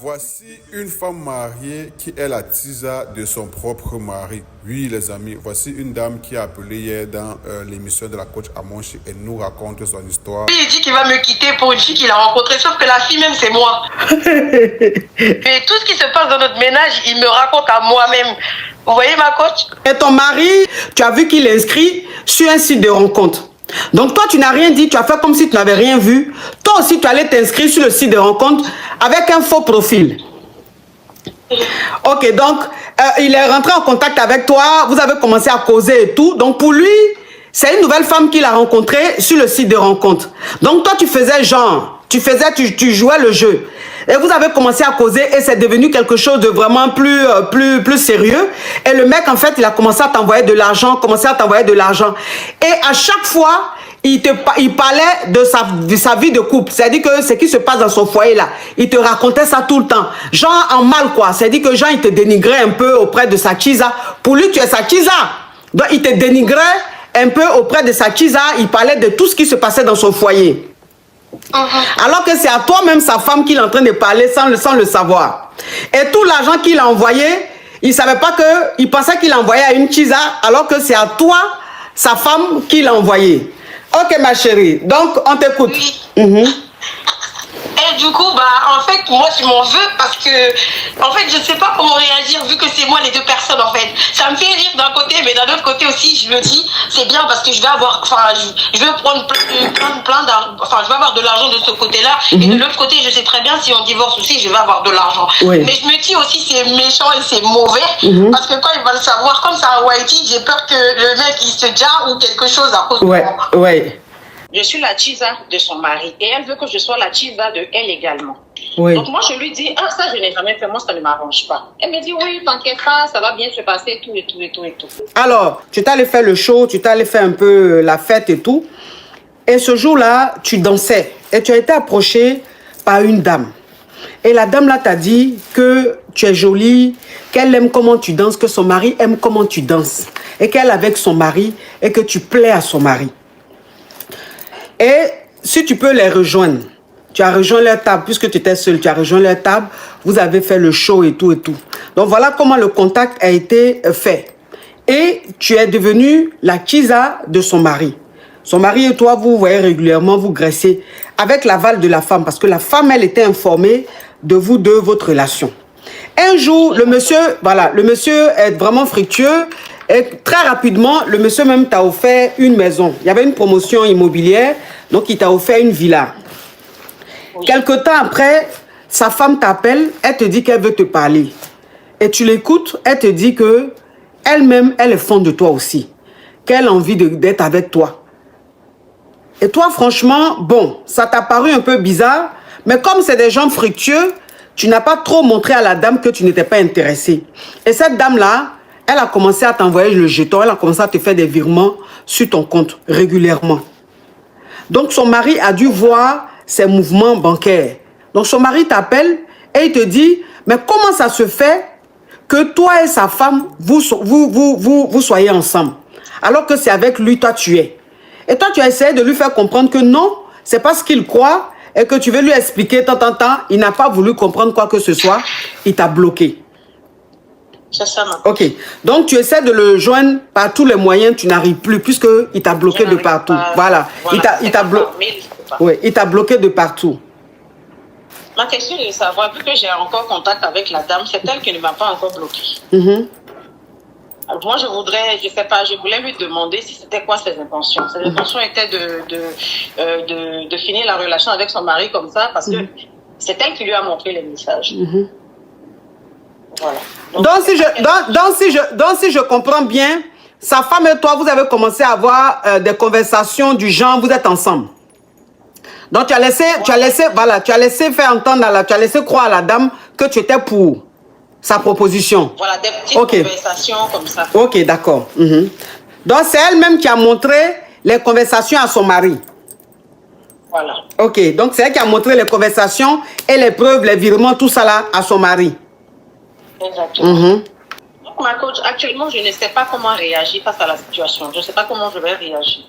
Voici une femme mariée qui est la tisa de son propre mari. Oui, les amis, voici une dame qui a appelé hier dans l'émission de la coach Amonchi et nous raconte son histoire. Il dit qu'il va me quitter pour une fille qu'il a rencontrée, sauf que la fille même, c'est moi. Mais tout ce qui se passe dans notre ménage, il me raconte à moi-même. Vous voyez ma coach? Et ton mari, tu as vu qu'il est inscrit sur un site de rencontre. Donc toi, tu n'as rien dit, tu as fait comme si tu n'avais rien vu. Toi aussi, tu allais t'inscrire sur le site de rencontre avec un faux profil. Ok, donc, il est rentré en contact avec toi, vous avez commencé à causer et tout. Donc pour lui, c'est une nouvelle femme qu'il a rencontrée sur le site de rencontre. Donc toi, tu faisais genre, tu jouais le jeu. Et vous avez commencé à causer et c'est devenu quelque chose de vraiment plus sérieux. Et le mec, en fait, il a commencé à t'envoyer de l'argent, Et à chaque fois, il parlait de sa vie de couple. C'est-à-dire que ce qui se passe dans son foyer là, il te racontait ça tout le temps. Genre en mal quoi. C'est-à-dire que Jean, il te dénigrait un peu auprès de sa Kiza. Pour lui, tu es sa Kiza. Donc il te dénigrait un peu auprès de sa Kiza. Il parlait de tout ce qui se passait dans son foyer. Alors que c'est à toi-même, sa femme, qu'il est en train de parler sans le savoir. Et tout l'argent qu'il a envoyé, il savait pas que, il pensait qu'il envoyait à une Kiza, alors que c'est à toi, sa femme, qu'il a envoyé. Ok, ma chérie. Donc, on t'écoute. Oui. Et du coup, en fait, moi, je m'en veux parce que, en fait, je ne sais pas comment réagir vu que c'est moi les deux personnes, en fait. Ça me fait rire d'un côté, mais d'un autre côté aussi, je me dis, c'est bien parce que je vais avoir, je vais prendre plein d'argent, je vais avoir de l'argent de ce côté-là. Et de l'autre côté, je sais très bien, si on divorce aussi, je vais avoir de l'argent. Oui. Mais je me dis aussi, c'est méchant et c'est mauvais parce que quand il va le savoir, comme ça à Hawaïti, j'ai peur que le mec, il se jarre ou quelque chose à cause de moi. Ouais. Je suis la chisa de son mari et elle veut que je sois la chisa de elle également. Oui. Donc moi je lui dis, ça je n'ai jamais fait, moi ça ne m'arrange pas. Elle me dit, oui, t'inquiète pas, ça va bien se passer, tout et tout et tout et tout. Alors, tu t'allais faire le show, tu t'allais faire un peu la fête et tout. Et ce jour-là, tu dansais et tu as été approché par une dame. Et la dame là t'a dit que tu es jolie, qu'elle aime comment tu danses, que son mari aime comment tu danses. Et qu'elle est avec son mari et que tu plais à son mari. Et si tu peux les rejoindre, tu as rejoint leur table, puisque tu étais seul, tu as rejoint leur table, vous avez fait le show et tout et tout. Donc voilà comment le contact a été fait. Et tu es devenu la Kiza de son mari. Son mari et toi, vous voyez régulièrement, vous graissez avec l'aval de la femme, parce que la femme, elle était informée de vous deux, votre relation. Un jour, le monsieur est vraiment fructueux. Et très rapidement, le monsieur même t'a offert une maison. Il y avait une promotion immobilière, donc il t'a offert une villa. Oui. Quelque temps après, sa femme t'appelle, elle te dit qu'elle veut te parler. Et tu l'écoutes, elle te dit que elle-même, elle est fond de toi aussi. Qu'elle a envie d'être avec toi. Et toi, franchement, bon, ça t'a paru un peu bizarre, mais comme c'est des gens fructueux, tu n'as pas trop montré à la dame que tu n'étais pas intéressé. Et cette dame-là, elle a commencé à t'envoyer le jeton, elle a commencé à te faire des virements sur ton compte régulièrement. Donc son mari a dû voir ses mouvements bancaires. Donc son mari t'appelle et il te dit, mais comment ça se fait que toi et sa femme, vous soyez ensemble? Alors que c'est avec lui, toi tu es. Et toi tu as essayé de lui faire comprendre que non, c'est pas ce qu'il croit et que tu veux lui expliquer tant, il n'a pas voulu comprendre quoi que ce soit, il t'a bloqué. C'est ça, ma ok, donc tu essaies de le joindre par tous les moyens, tu n'arrives plus, puisqu'il t'a bloqué de partout. Voilà, il t'a bloqué de partout. Ma question est de savoir, vu que j'ai encore contact avec la dame, c'est elle qui ne m'a pas encore bloqué. Alors, moi, je sais pas, je voulais lui demander si c'était quoi ses intentions. Ses intentions étaient de finir la relation avec son mari comme ça, parce que c'est elle qui lui a montré les messages. Voilà. Donc si je comprends bien, sa femme et toi, vous avez commencé à avoir des conversations du genre, vous êtes ensemble. Donc tu as laissé faire entendre, tu as laissé croire à la dame que tu étais pour sa proposition. Voilà, des petites conversations comme ça. Ok, d'accord. Donc c'est elle-même qui a montré les conversations à son mari. Voilà. Ok, donc c'est elle qui a montré les conversations et les preuves, les virements, tout ça là, à son mari. Exactement. Donc, ma coach, actuellement, je ne sais pas comment réagir face à la situation. Je ne sais pas comment je vais réagir.